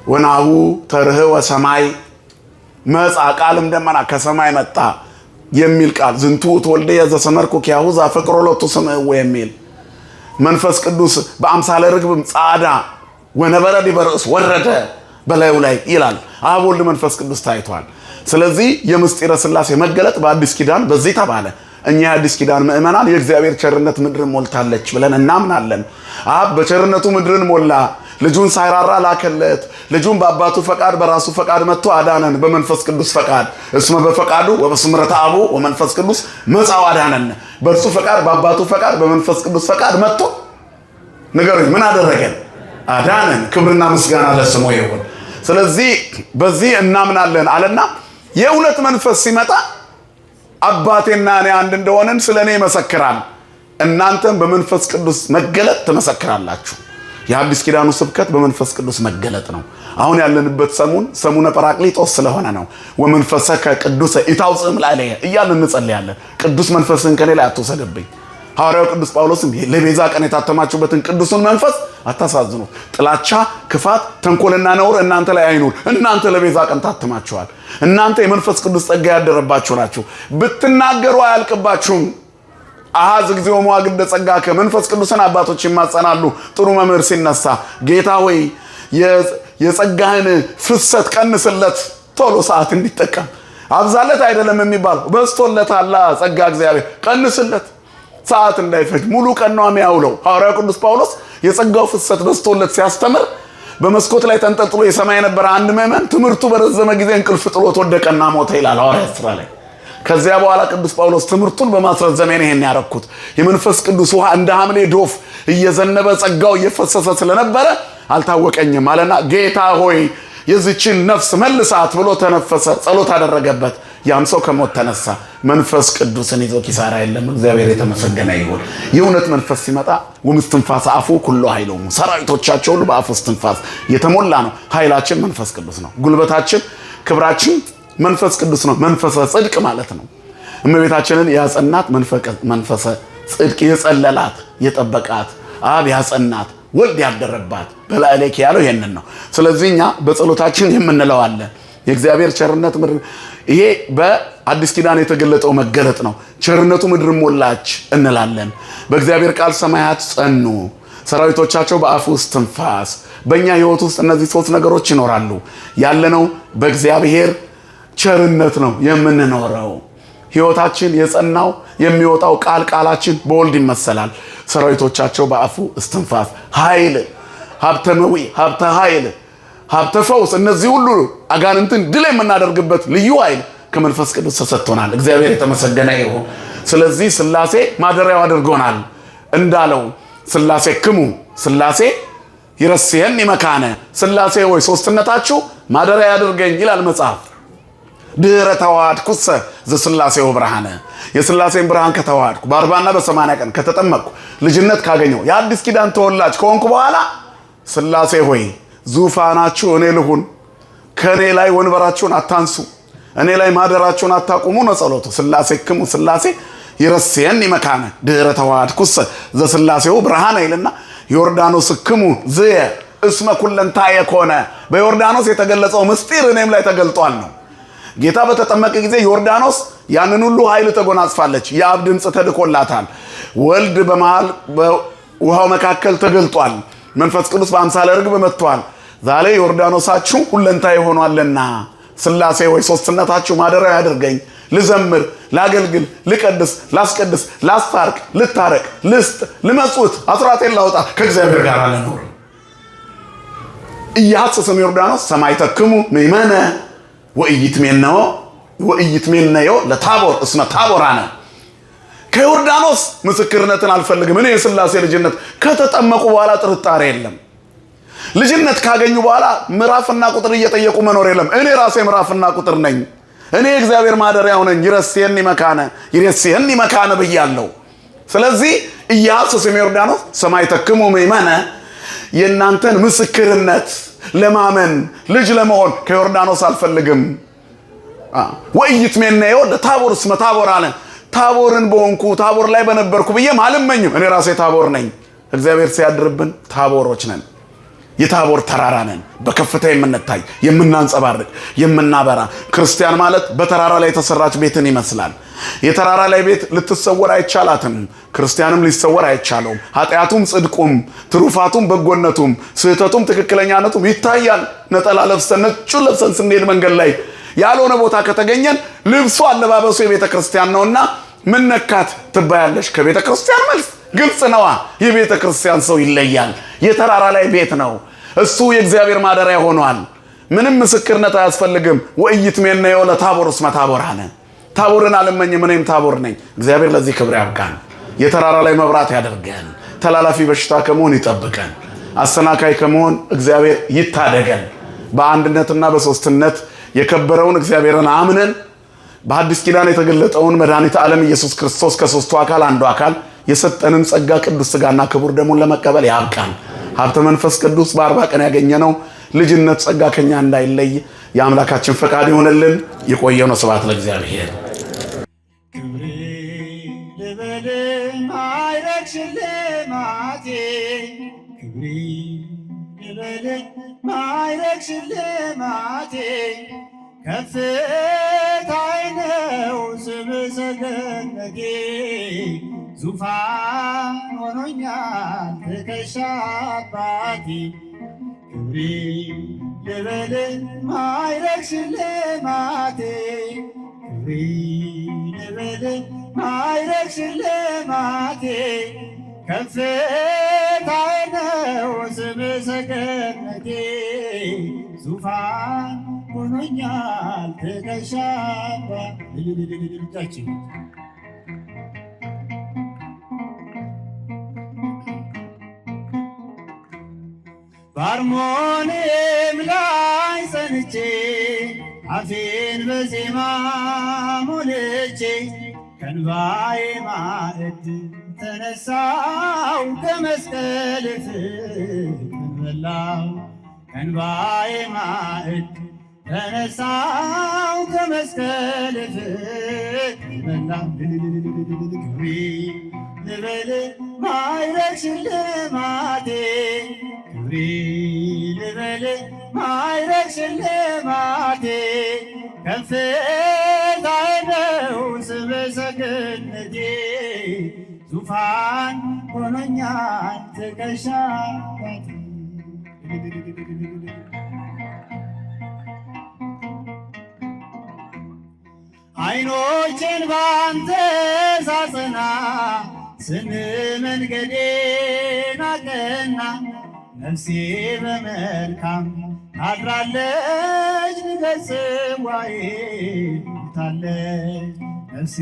ወናሁ ተርኅወ ሰማይ መጻ ቃልም ደመና ከሰማይ መጣ የሚል ቃል ዝንቱ ተወልደየ ዘሰመርኩ ኪያሁ ዘአፈቅር ወሎቱ ስምዕዎ የሚል መንፈስ ቅዱስ በአምሳለ ርግብም ጻዕዳ ወነበረድ በርእስ ወረደ በላዩ ላይ ይላል። አብ ወልድ መንፈስ ቅዱስ ታይቷል። ስለዚህ የምስጢረ ሥላሴ መገለጥ በአዲስ ኪዳን በዚህ ተባለ። እኛ የአዲስ ኪዳን ምእመናን የእግዚአብሔር ቸርነት ምድርን ሞልታለች ብለን እናምናለን። አብ በቸርነቱ ምድርን ሞላ፣ ልጁን ሳይራራ ላከለት። ልጁን በአባቱ ፈቃድ በራሱ ፈቃድ መጥቶ አዳነን። በመንፈስ ቅዱስ ፈቃድ እስመ በፈቃዱ ወበስምረተ አቡ ወመንፈስ ቅዱስ መጻው አዳነን። በእርሱ ፈቃድ በአባቱ ፈቃድ በመንፈስ ቅዱስ ፈቃድ መጥቶ ንገሩኝ ምን አደረገን? አዳነን። ክብርና ምስጋና ለስሙ ይሁን። ስለዚህ በዚህ እናምናለን አለና የእውነት መንፈስ ሲመጣ አባቴና እኔ አንድ እንደሆነን ስለኔ ይመሰክራል። እናንተም በመንፈስ ቅዱስ መገለጥ ትመሰክራላችሁ። የአዲስ ኪዳኑ ስብከት በመንፈስ ቅዱስ መገለጥ ነው። አሁን ያለንበት ሰሙነ ጰራቅሊጦስ ስለሆነ ነው። ወመንፈሰከ ቅዱሰ ኢታውፅእ እምላለየ እያልን እንጸልያለን። ቅዱስ መንፈስን ከኔ ላይ አትወሰድብኝ። ሐዋርያው ቅዱስ ጳውሎስም ለቤዛ ቀን የታተማችሁበትን ቅዱሱን መንፈስ አታሳዝኑ። ጥላቻ፣ ክፋት፣ ተንኮልና ነውር እናንተ ላይ አይኑር። እናንተ ለቤዛ ቀን ታትማችኋል። እናንተ የመንፈስ ቅዱስ ጸጋ ያደረባችሁ ናችሁ። ብትናገሩ አያልቅባችሁም። አሃዝ እግዚኦ መዋግደ ጸጋከ መንፈስ ቅዱስን አባቶች ይማጸናሉ። ጥሩ መምህር ሲነሳ ጌታ ሆይ የጸጋህን ፍሰት ቀንስለት ቶሎ ሰዓት እንዲጠቀም አብዛለት አይደለም የሚባለው በስቶለታል ጸጋ እግዚአብሔር ቀንስለት ሰዓት እንዳይፈጅ ሙሉ ቀን ነው የሚያውለው ሐዋርያው ቅዱስ ጳውሎስ የጸጋው ፍሰት በስቶለት ሲያስተምር በመስኮት ላይ ተንጠልጥሎ የሰማይ ነበር አንድ ምዕመን ትምህርቱ በረዘመ ጊዜ እንቅልፍ ጥሎት ወደቀና ሞተ ይላል ሐዋርያት ሥራ ላይ ከዚያ በኋላ ቅዱስ ጳውሎስ ትምህርቱን በማስረዘም ይሄን ያረኩት የመንፈስ ቅዱስ ውሃ እንደ ሐምሌ ዶፍ እየዘነበ ጸጋው እየፈሰሰ ስለነበረ አልታወቀኝም አለና ጌታ ሆይ የዚችን ነፍስ መልሳት ብሎ ተነፈሰ ጸሎት አደረገበት ያም ሰው ከሞት ተነሳ መንፈስ ቅዱስን ይዞ ኪሳራ የለም እግዚአብሔር የተመሰገነ ይሁን የእውነት መንፈስ ሲመጣ ወምስትንፋስ አፉ ኩሉ ኃይሉም ሰራዊቶቻቸው ሁሉ በአፉ እስትንፋስ የተሞላ ነው ኃይላችን መንፈስ ቅዱስ ነው ጉልበታችን ክብራችን መንፈስ ቅዱስ ነው መንፈሰ ጽድቅ ማለት ነው እመቤታችንን ያጸናት መንፈሰ ጽድቅ የጸለላት የጠበቃት አብ ያጸናት ወልድ ያደረባት በላዕሌክ ያለው ይሄንን ነው ስለዚህኛ በጸሎታችን የምንለው አለ የእግዚአብሔር ቸርነት ምድር ይሄ በአዲስ ኪዳን የተገለጠው መገለጥ ነው ቸርነቱ ምድር ሞላች እንላለን በእግዚአብሔር ቃል ሰማያት ጸኑ ሰራዊቶቻቸው በአፉ እስትንፋስ በእኛ ህይወት ውስጥ እነዚህ ሶስት ነገሮች ይኖራሉ ያለነው በእግዚአብሔር ቸርነት ነው የምንኖረው ህይወታችን የጸናው የሚወጣው ቃላችን በወልድ ይመሰላል ሰራዊቶቻቸው በአፉ እስትንፋስ ኃይል ሀብተ መዊ ሀብተ ኃይል ሀብተ ፈውስ እነዚህ ሁሉ አጋንንትን ድል የምናደርግበት ልዩ ኃይል ከመንፈስ ቅዱስ ተሰጥቶናል እግዚአብሔር የተመሰገነ ይሁን ስለዚህ ሥላሴ ማደሪያው አድርጎናል እንዳለው ሥላሴ ክሙ ሥላሴ ይረስየን ይመካነ ሥላሴ ወይ ሶስትነታችሁ ማደሪያ ያድርገኝ ይላል መጽሐፍ ድህረ ተዋድኩሰ ዘሥላሴው ብርሃነ የሥላሴን ብርሃን ከተዋድኩ በ40 እና በ80 ቀን ከተጠመቅኩ ልጅነት ካገኘው የአዲስ ኪዳን ተወላጅ ከሆንኩ በኋላ ሥላሴ ሆይ ዙፋናችሁ እኔ ልሁን ከኔ ላይ ወንበራችሁን አታንሱ እኔ ላይ ማደራችሁን አታቁሙ ነው ጸሎቱ ሥላሴ ክሙ ሥላሴ ይረስየን ይመካነ ድህረ ተዋድኩሰ ዘሥላሴው ብርሃነ ይልና ዮርዳኖስ ክሙ ዝየ እስመ ኩለንታየ ኮነ በዮርዳኖስ የተገለጸው ምስጢር እኔም ላይ ተገልጧል ነው ጌታ በተጠመቀ ጊዜ ዮርዳኖስ ያንን ሁሉ ኃይል ተጎናጽፋለች የአብ ድምጽ ተልኮላታል ወልድ በመሃል በውሃው መካከል ተገልጧል መንፈስ ቅዱስ በአምሳለ ርግብ መጥቷል ዛሬ ዮርዳኖሳችሁ ሁለንታዬ ሆኗልና ሥላሴ ወይ ሶስትነታችሁ ማደሪያ ያድርገኝ ልዘምር ላገልግል ልቀድስ ላስቀድስ ላስታርቅ ልታረቅ ልስጥ ልመጽውት አስራቴን ላውጣ ከእግዚአብሔር ጋር ለኖር ኢያጽስም ዮርዳኖስ ሰማይ ተክሙ ምእመነ ወኢይትሜነዮ ለታቦር እስመ ታቦራነ ከዮርዳኖስ ምስክርነትን አልፈልግም እኔ የሥላሴ ልጅነት ከተጠመቁ በኋላ ጥርጣሬ የለም ልጅነት ካገኙ በኋላ ምዕራፍና ቁጥር እየጠየቁ መኖር የለም እኔ ራሴ ምዕራፍና ቁጥር ነኝ እኔ እግዚአብሔር ማደሪያው ነኝ ይረስየን ይመካነ ብያለሁ ስለዚህ ኢያጽስም ዮርዳኖስ ሰማይ ተክሙ ምእመነ የእናንተን ምስክርነት ለማመን ልጅ ለመሆን ከዮርዳኖስ አልፈልግም ወኢይትሜነዮ ለታቦር እስመ ታቦራነ ታቦርን በሆንኩ ታቦር ላይ በነበርኩ ብዬም አልመኝም እኔ ራሴ ታቦር ነኝ እግዚአብሔር ሲያድርብን ታቦሮች ነን የታቦር ተራራ ነን በከፍታ የምንታይ የምናንጸባርቅ የምናበራ ክርስቲያን ማለት በተራራ ላይ የተሰራች ቤትን ይመስላል የተራራ ላይ ቤት ልትሰወር አይቻላትም ክርስቲያንም ሊሰወር አይቻለውም ኃጢያቱም ጽድቁም ትሩፋቱም በጎነቱም ስህተቱም ትክክለኛነቱም ይታያል ነጠላ ለብሰን ነጩን ለብሰን ስንሄድ መንገድ ላይ ያልሆነ ቦታ ከተገኘን ልብሱ አለባበሱ የቤተ ክርስቲያን ነውና ምን ነካት ትባያለሽ ከቤተ ክርስቲያን መልስ ግልጽ ነዋ የቤተ ክርስቲያን ሰው ይለያል የተራራ ላይ ቤት ነው እሱ የእግዚአብሔር ማደሪያ ሆኗል ምንም ምስክርነት አያስፈልግም ወኢይትሜነዮ ለታቦር እስመ ታቦራነ ታቦርን አልመኝም እኔም ታቦር ነኝ እግዚአብሔር ለዚህ ክብር ያብቃን የተራራ ላይ መብራት ያደርገን ተላላፊ በሽታ ከመሆን ይጠብቀን አሰናካይ ከመሆን እግዚአብሔር ይታደገን በአንድነትና በሶስትነት የከበረውን እግዚአብሔርን አምነን በአዲስ ኪዳን የተገለጠውን መድኃኒተ ዓለም ኢየሱስ ክርስቶስ ከሶስቱ አካል አንዱ አካል የሰጠንን ጸጋ ቅዱስ ሥጋና ክቡር ደሙን ለመቀበል ያብቃን ሀብተ መንፈስ ቅዱስ በ40 ቀን ያገኘነው ልጅነት ጸጋ ከኛ እንዳይለይ የአምላካችን ፈቃድ ይሆንልን ይቆየው ስብሐት ለእግዚአብሔር ክብሬ ልበልህ ማዕረግ ሽልማቴ ክብሬ ልበልህ ማዕረግ ሽልማቴ ከፍታዬ ነው ስምህ ሰገነቴ ዙፋን ሆኖኛል ትከሻ አባቴ ክብሬ ልበል ማዕረግ ሽልማቴ ክብሬ ልበል ማዕረግ ሽልማቴ ከፍታዬ ነው ስምህ ሰገነቴ ዙፋን ሆኖኛል ትከሻህ ልልልልልልልጃችን በአርሞንኤም ላይ ጸንቼ አፌን በዜማ ሞልቼ ከእንባዬ ማዕድ ተነሳው ከመስቀል ፍቅር በላው ከእንባዬ ማዕድ ተነሳው ከመስቀል ፍቅር በላው ክብሬ ልበል ማዕረግ ሽልማቴ ክብሬ ልበል ማዕረግ ሽልማቴ ከፍታዬ ነው ስምህ ሰገነቴ ዙፋን ሆኖኛል ትከሻህ ዓይኖቼን ባንተ ሳጸና ስምህ መንገዴን አቀና ነፍሴ በመልካም ታድራለች ንገሥ ጽዋዬ ታለች ነፍሴ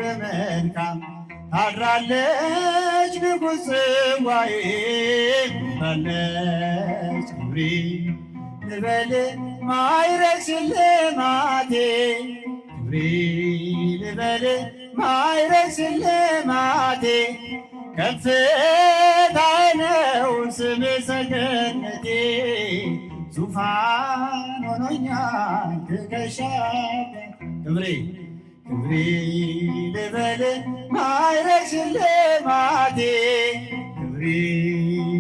በመልካም ታድራለች ንጉሥ ጽዋዬ ታለች ክብሬ ልበል ማዕረግ ሽልማቴ ክብሬ ልበል ማዕረግ ሽልማቴ ከፍታዬ ነው ስምህ ሰገነቴ ዙፋን ሆኖኛል ትከሻህ ክብሬ ክብሬ ልበል ማዕረግ ሽልማቴ ክብሬ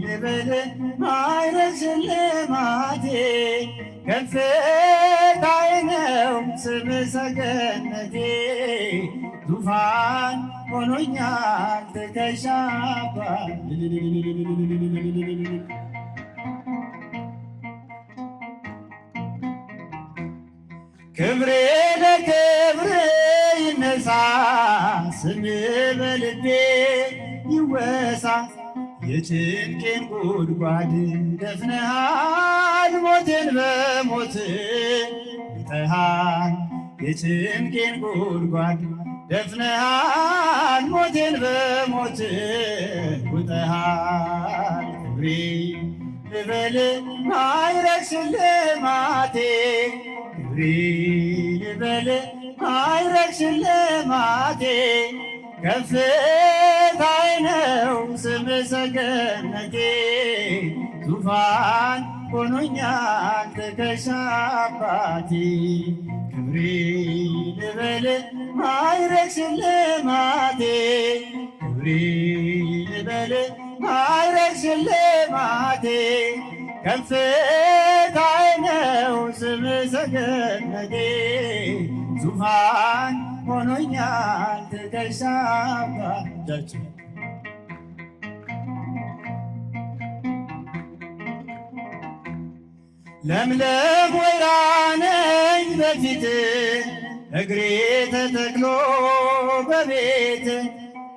ልበል ማዕረግ ሽልማቴ ከፍታዬ ነው ስምህ ሰገነቴ ዙፋን ሆኖኛል ትከሻህ ክብሬ ለክብር ይነሳ ስምህ በልቤ ይወሳ የጭንቄን ጉድጓድ ደፍነሃል ሞቴን በሞት ውጠሃል የጭንቄን ጉድጓድ ደፍነሃል ሞቴን በሞት ውጠሃል ክብሬ ልበል ማዕረግ ሽልማቴ ክብሬ ልበል ማዕረግ ሽልማቴ ከፍታዬ ነው ስምህ ሰገነቴ ዙፋን ሆኖኛል ትከሻህ ክብሬ ልበል ማዕረግ ሽልማቴ ክብሬ ልበል ማዕረግ ሽልማቴ ከፍታዬ ነው ስምህ ሰገነቴ ዙፋን ሆኖኛል ትከሻህ እጃችን ለምለም ወይራ ነኝ በፊት እግሬ ተተክሎ በቤት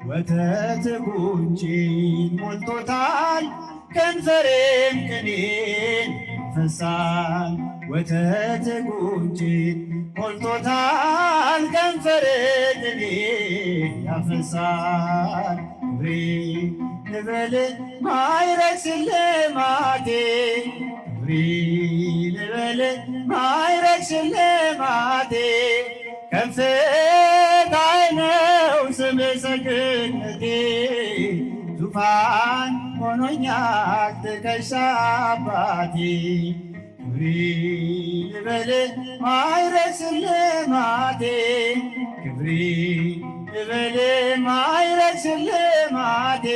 ወተት ጉንጬን ሞልቶታል ከንፈሬም ቅኔን ያፈሳል ወተት ጉንጬን ሞልቶታል ከንፈሬ ቅኔን ያፈሳል ክብሬ ልበል ማዕረግ ሽልማቴ ክብሬ ልበል ማዕረግ ሽልማቴ ከፍታዬ ነው ስምህ ሰገነቴ ዙፋን ሆኖኛል ትከሻህ ክብሬ ልበል ማዕረግ ሽልማቴ ክብሬ ልበል ማዕረግ ሽልማቴ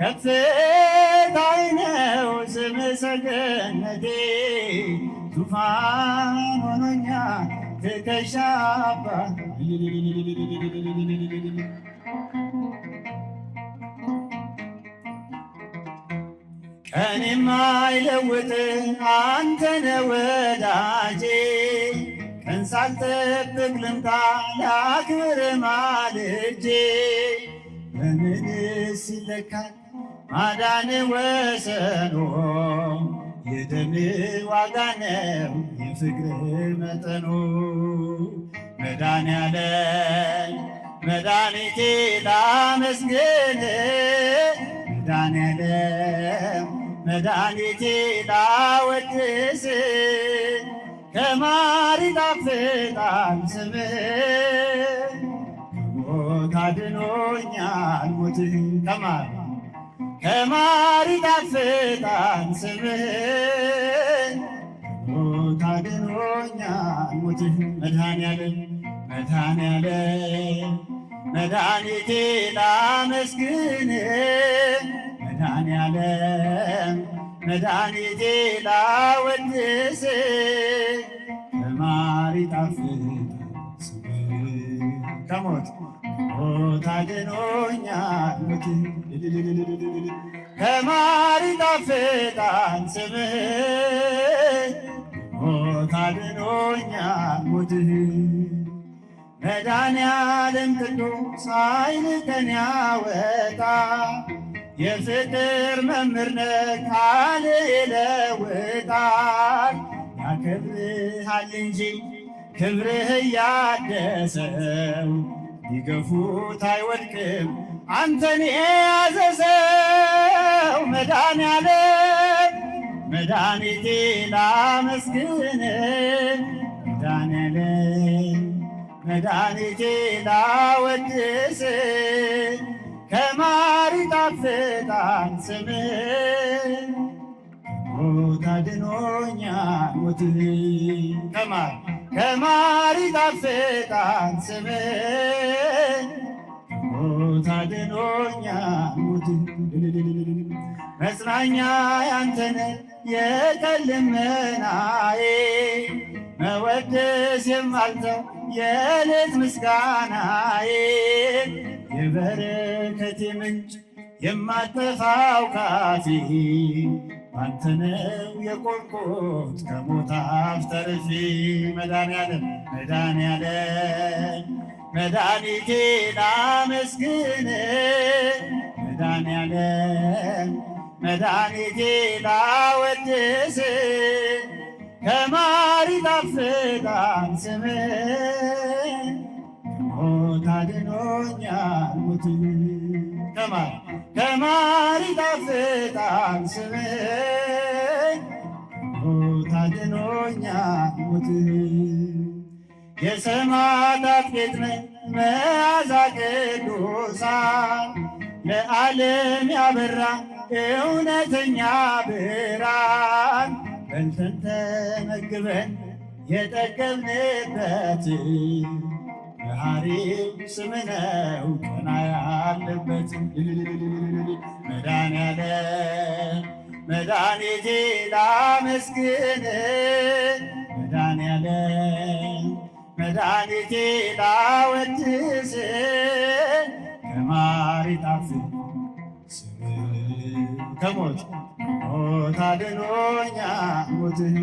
ከፍታዬ ነው ስምህ ሰገነቴ ዙፋን ሆኖኛል ትከሻህ ቀን የማይለውጥ አንተነ ወዳጄ ቀን ሳልጠብቅ ልምጣ ላክብር ማልጄ በምንስ ይለካል ማዳን ወሰኖ የደም ዋጋ ነው የፍቅር መጠኑ መድኃኔዓለም መድኃኒቴ ላመስግን መድኃኔዓለም መድኃኒቴ ላወድስ ከማር ይጣፍጣል ስምህ ከሞት አድኖኛል ሞትህ ከማር ይጣፍጣል ስምህ ከሞት አድኖኛል ሞትህ መድኃኔዓለም መድኃኔዓለም መድኃኒቴ ላመስግን መድኃኔዓለም መድኃኒቴ ላወድስ ከማር ይጣፍጣል ስምህ ከሞት አድኖኛል ሞትህ ከማር ይጣፍጣል ስምህ ከሞት አድኖኛል ሞትህ መድኃኔዓለም ቅዱስ ኃይልህን ያወጣ የፍቅር መምህር ነህ ቃልህ ይለውጣል ያከብርሃል እንጂ ክብርህ እያደሰው ቢገፉት አይወድቅም አንተን የያዘ ሰው መድኃኔዓለም መድኃኒቴ ላመስግን መድኃኔዓለም መድኃኒቴ ላወድስ ከማር ይጣፍጣል ስምህ ከሞት አድኖኛል ሞትህ ከማር ይጣፍጣል ስምህ ከሞት አድኖኛል ሞትህ መጽናኛ ያንተነ የቀን ልመናዬ መወደስ የማልተው የዕለት ምስጋናዬ የበረከቴ ምንጭ የማጠፋው ካፌ ባንተ ነው የቆምኩት ከሞት አፍ ተርፌ መድኃኔዓለም መድኃኔዓለም መድኃኒቴ ላመስግን መድኃኔዓለም መድኃኒቴ ላወድስ ከማር ይጣፍጣል ስምህ ከሞት አድኖኛል ሞትህ ከማር ይጣፍጣል ስምህ ከሞት አድኖኛል ሞትህ የሰማዕታት ቤት ነህ መዓዛ ቅዱሳን ለዓለም ያበራ እውነተኛ ብርሃን በልተን ተመግበን የጠገብንበት መሐሪው ስምህ ነው ቀና ያለበት መድኃኔዓለም መድኃኒቴ ላመስግን መድኃኔዓለም መድኃኒቴ ላወድስ ከማር ይጣፍጣል ስምህ ከሞት አድኖኛል ሞትህ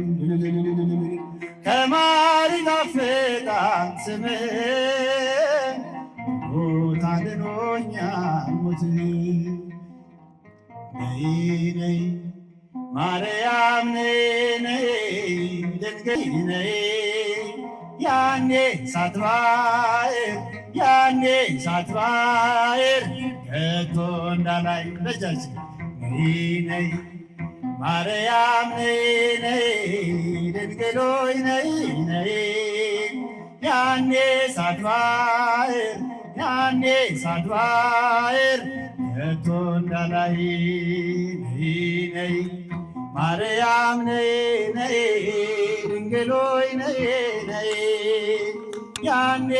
ከማር ይጣፍጣል ስምህ ከሞት አድኖኛል ሞትህ ነይ ነይ ማርያም ነይ ነይ ድንግል ነይ ያኔ ሳትባር ከቶ እንዳላይ ደጃችን ነይ ነይ ማርያም ነይ ነይ ድንግል ሆይ ነይ ነይ ያኔ ሳትባር ከቶ እንዳላይ ነይ ነይ ማርያም ነይ ነይ ድንግል ሆይ ነይ ነይ ያኔ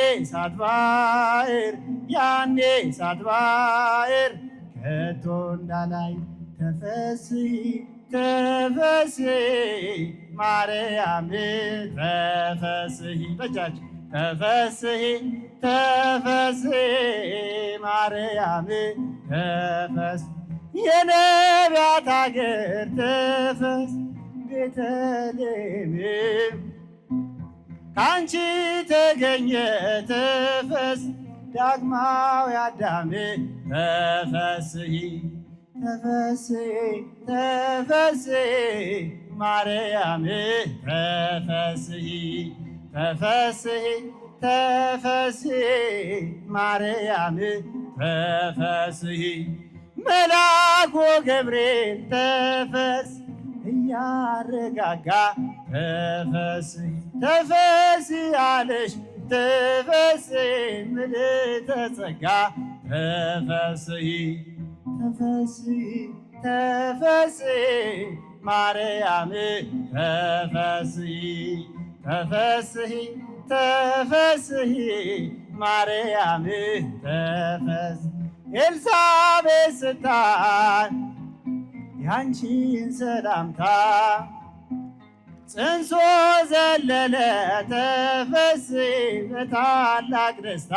ሳትባር ከቶ እንዳላይ ተፈስሒ ተፈስሒ ማርያም ተፈስሒ በጃጅ ተፈስሒ ተፈስሒ ማርያም ተፈስሒ የነቢያት አገር ተፈስ ቤተልሔም ካንቺ ተገኘ ተፈስ ዳግማዊ አዳም ተፈስሒ ተፈስሒ ተፈስሒ ማርያም ተፈስሒ ተፈስሒ ተፈስሒ ማርያም ተፈስሒ መልአኩ ገብርኤል ተፈስ እያረጋጋ ተፈስሒ ተፈስሒ አለሽ ተፈስሒ ምልዕተ ጸጋ ተፈስሒ ተፈስሒ ተፈስሒ ማርያም ተፈስሒ ተፈስሒ ተፈስሒ ማርያም ተፈስሒ ኤልሳቤጥ ስታይ ያንቺን ሰላምታ ጽንሶ ዘለለ ተፈስሒ በታላቅ ደስታ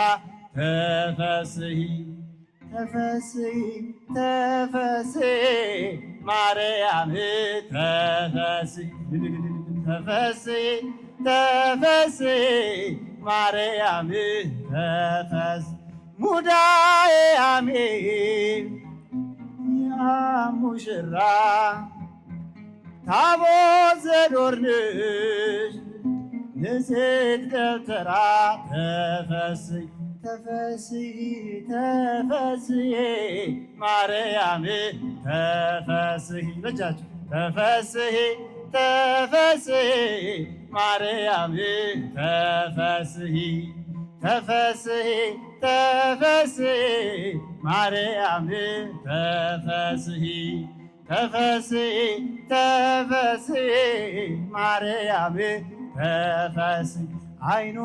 ተፈስሒ ተፈስሒ ተፈስሒ ማርያም ተፈስሒ ተፈስሒ ተፈስሒ ማርያም ተፈስሒ ሙዳዬ አሜን ሙሽራ ታቦት ዘዶርንሽ ንጽሕት ደብተራ ተፈስሒ ተፈስሒ ተፈስሒ ማርያም ተፈስሒ በጃችሁ ተፈስሒ ተፈስሒ ማርያም ተፈስሒ ተፈስሒ ተፈስሒ ማርያም ተፈስሒ ተፈስሒ ተፈስሒ ማርያም ተፈስሒ አይኑ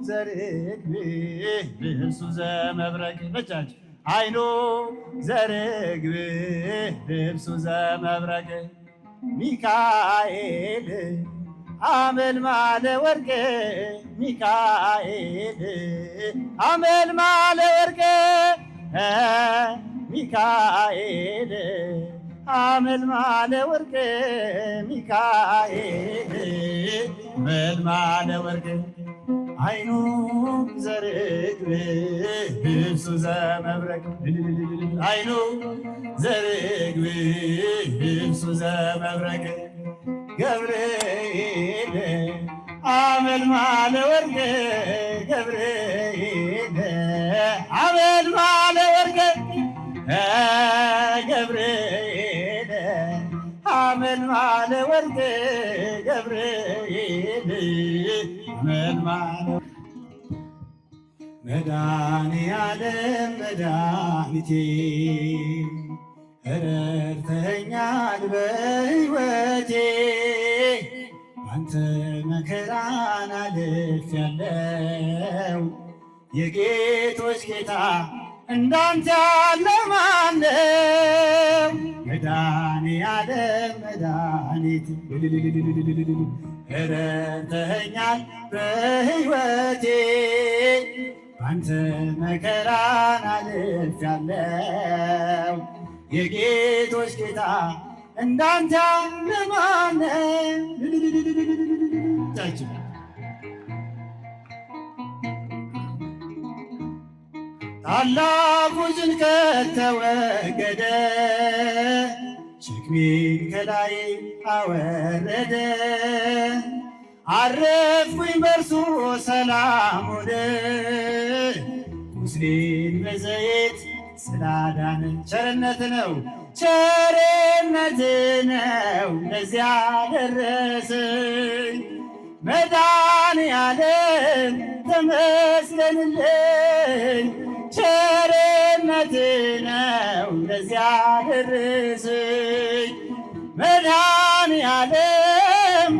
ዘርግብ ልብሱ ዘመብረቅ በጃጅ አይኑ ዘርግብ ልብሱ ዘመብረቅ ሚካኤል አመልማለ ወርቅ ሚካኤል አመልማለ ወርቅ ሚካኤል አመልማለ ወርቅ ሚካኤል አመልማለ ወርቅ አይኑ ዘርግብ ልብሱ ዘመብረቅ አይኑ ዘርግብ ልብሱ ዘመብረቅ ገብርኤል አመልማለ ወርቅ ገብርኤል አመልማለ ወርቅ ገብርኤል አመልማለ ወርቅ ገብርኤል አመልማለ መድኃኔዓለም መድኃኒቴ ረድተኸኛል በሕይወቴ አንተ መከራን አልፌያለሁ የጌቶች ጌታ እንዳንተ ያለ ማን ነው? መድኃኔዓለም መድኃኒቴ ረድተኸኛል በሕይወቴ አንተ መከራን አልፌያለሁ የጌቶች ጌታ እንዳንተ ያለ ማን ነው? ታላቁ ጭንቀት ተወገደ፣ ሸክሜን ከላይ አወረደ። አረፍኩኝ በእርሱ ሰላም ሆነ፣ ቁስሌን በዘይት ስላዳነ። ቸርነት ነው ቸርነት ነው ለዚያ ደረሰኝ። መድኃኔዓለም ተመስገንልኝ፣ ቸርነት ነው ለዚያ ደረሰኝ። መድኃኔዓለም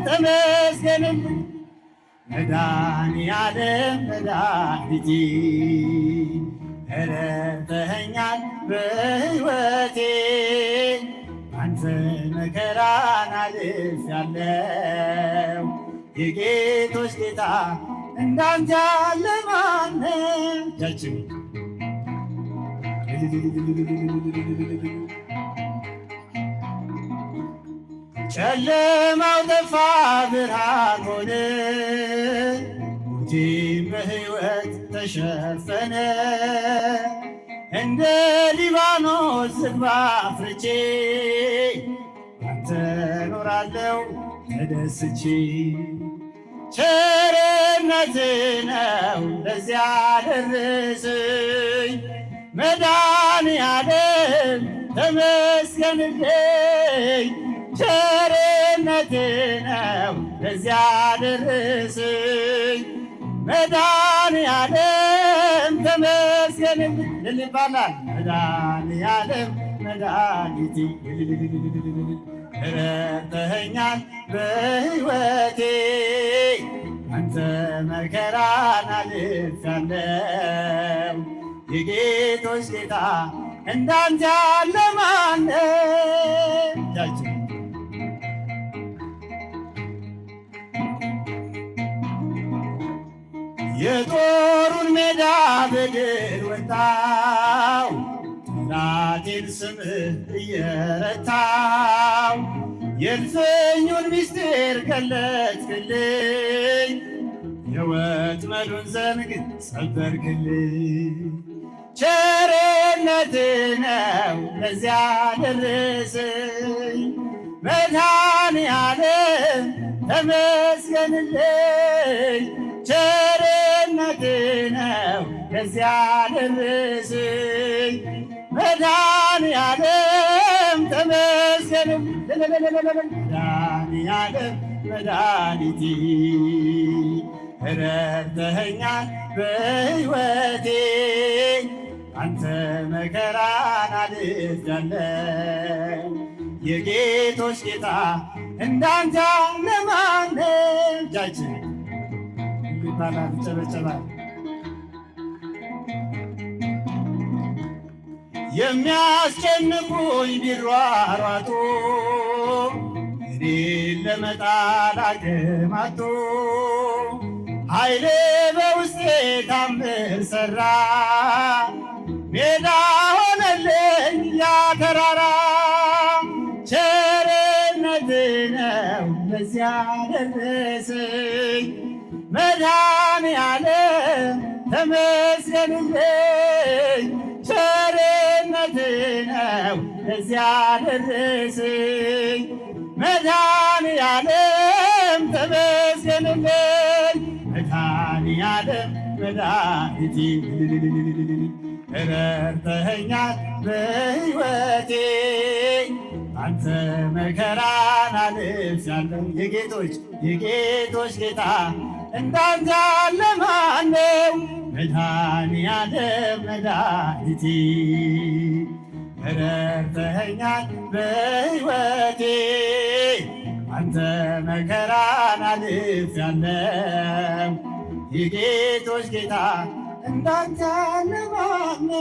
ተመስገንልኝ፣ መድኃኔዓለም መድኃኒቴ ረድተኸኛል በሕይወቴ አንተ መከራን አልፌያለሁ የጌቶች ጌታ እንዳንተ ያለ ማን ነው? ጨለማው ጠፋ ብርሃን ሆነ፣ ሞቴም በሕይወት ተሸፈነ። እንደ ሊባኖስ ዝግባ አፍርቼ አንተ ኖራለሁ ተደስቼ። ቸርነት ነው ለዚያ ደረሰኝ መድኃኔዓለም ተመስገንልኝ። ቸርነት ነው ለዚያ ደረሰኝ መድኃኔዓለም ተመስገንልኝ ይባላል። መድኃኔዓለም መድኃኒቴ ረድተኸኛል በሕይወቴ አንተ መከራን አልፌአለሁ። የጌቶች ጌታ እንዳንተ ያለ ማን ነው? የጦሩን ሜዳ በድል ወጣው ጠላቴን ስምህ እየረታው የእልፍኙን ምስጢር ገለጥክልኝ የወጥመዱን ዘንግ ሰበርክልኝ። ቸርነት ነው ለዚያ ደረሰኝ መድኃኔዓለም ተመስገንልኝ። ቸርነት ነው ለዚያ ደረሰኝ መድኃኔዓለም ተመስገንልኝ። መድኃኔዓለም መድኃኒቴ ረድተኸኛል በሕይወቴ አንተ መከራን አልፌአለሁ። የጌቶች ጌታ እንዳንተ ለማን ነው? እጃችን ይባላል ይጨበጨባል። የሚያስጨንቁኝ ቢሯሯጡ እኔን ለመጣል አቅም አጡ። ኃይሌ በውስጤ ታምር ሠራ ሜዳ ሆነልኝ ያ ተራራ። ቸርነት ነው ለዚያ ደረሰኝ መድኃኔዓለም ተመስገንልኝ። ቸርነት ነው ለዚያ ደረሰኝ መድኃኔዓለም ተመስገንልኝ። መድኃኔዓለም መድኃኒቴ ረድተኸኛል በሕይወቴ አንተ መከራን አልፌአለሁ። የጌቶች ጌታ እንዳንተ ያለ ማን ነው? መድኃኔዓለም መድኃኒቴ ረድተኸኛል በሕይወቴ አንተ መከራን አልፌአለሁ። የጌቶች ጌታ እንዳንተ ያለ ማን ነው?